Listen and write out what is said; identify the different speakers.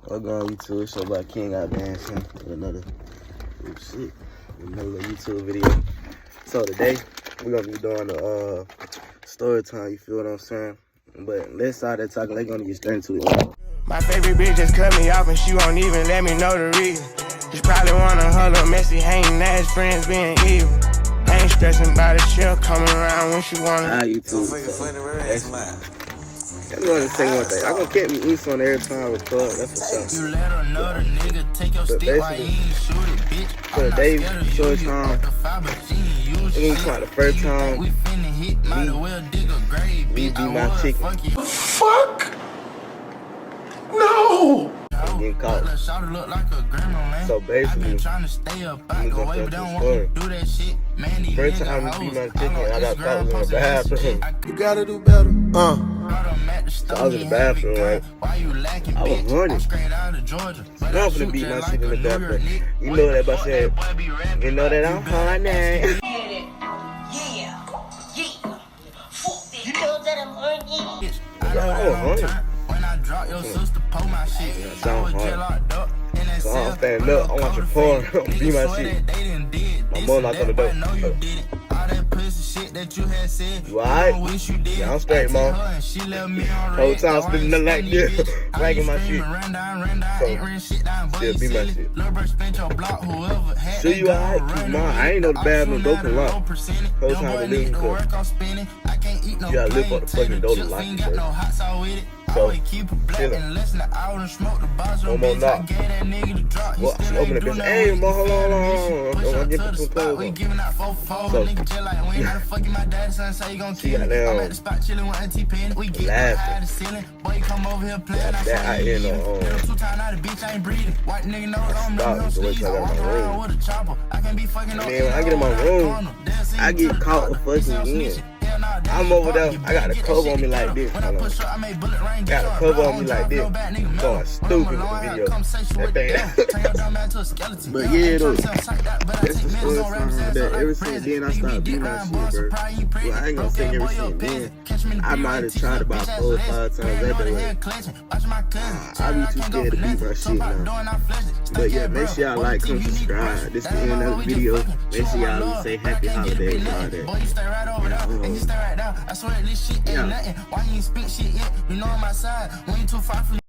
Speaker 1: What's going on YouTube? It's your boy King out dancing with another YouTube video. So today we're gonna be doing the story time, you feel what I'm saying? But let's start that talking, let's gonna get straight into it.
Speaker 2: My favorite bitch just cut me off and she won't even let me know the reason. She probably wanna her little messy hanging ass friends being evil. I ain't stressing about it, she'll come around when she wanna.
Speaker 1: YouTube. I'm gonna say one thing. I'm gonna keep me east on every time I record, that's for sure.
Speaker 2: You let her know the nigga take your stick while you ain't shoot it, bitch.
Speaker 1: So today, short time, it ain't quite the first time
Speaker 2: we finna hit, might as well dig a grave,
Speaker 1: me beat my chicken.
Speaker 2: Fuck! No!
Speaker 1: I'm getting caught. So basically, we gonna start the story. First time we beat my chicken, I got caught in the bathroom.
Speaker 2: You gotta do better.
Speaker 1: So I was in the bathroom, right? I was running. Now I'm finna beat my shit in the bathroom. You know that I said, you know that I'm horny.
Speaker 3: You know that I'm horny.
Speaker 1: I was running.
Speaker 2: When I drop your sister, pull my shit.
Speaker 1: So I'm standing up, I want your porn, beat my shit. My mom knocked on the door. You alright? Yeah, I'm straight, mom. Whole time spitting nothing like this, wagging my shit. So, still beat my shit. Sure you alright? Keep mine. I ain't know the bathroom door can lock. Whole time we leaving, cause you gotta lift up the fucking door to lock it first. So, chillin'. One more knock. Well, she opened the bitch. Hey, mom, hold on. Don't get the clothes on. So, she got down laughing. That I hear no stop the way I got in my room. Man, when I get in my room, I get caught fucking in. I'm over there, I got a cover on me like this. Hold on. Got a cover on me like this. I'm going stupid in the video. That thing. But yeah, though. That's the story time that ever since then I started beating my shit, bro. Well, I ain't gonna say ever since then. I might have tried about 4 or 5 times that day. I be too scared to beat my shit now. But yeah, make sure y'all like, comment, subscribe. This is the end of the video. Make sure y'all say happy holidays and all that.
Speaker 2: I swear this shit ain't nothing. Why you ain't spit shit yet? You know I'm outside. When you too far from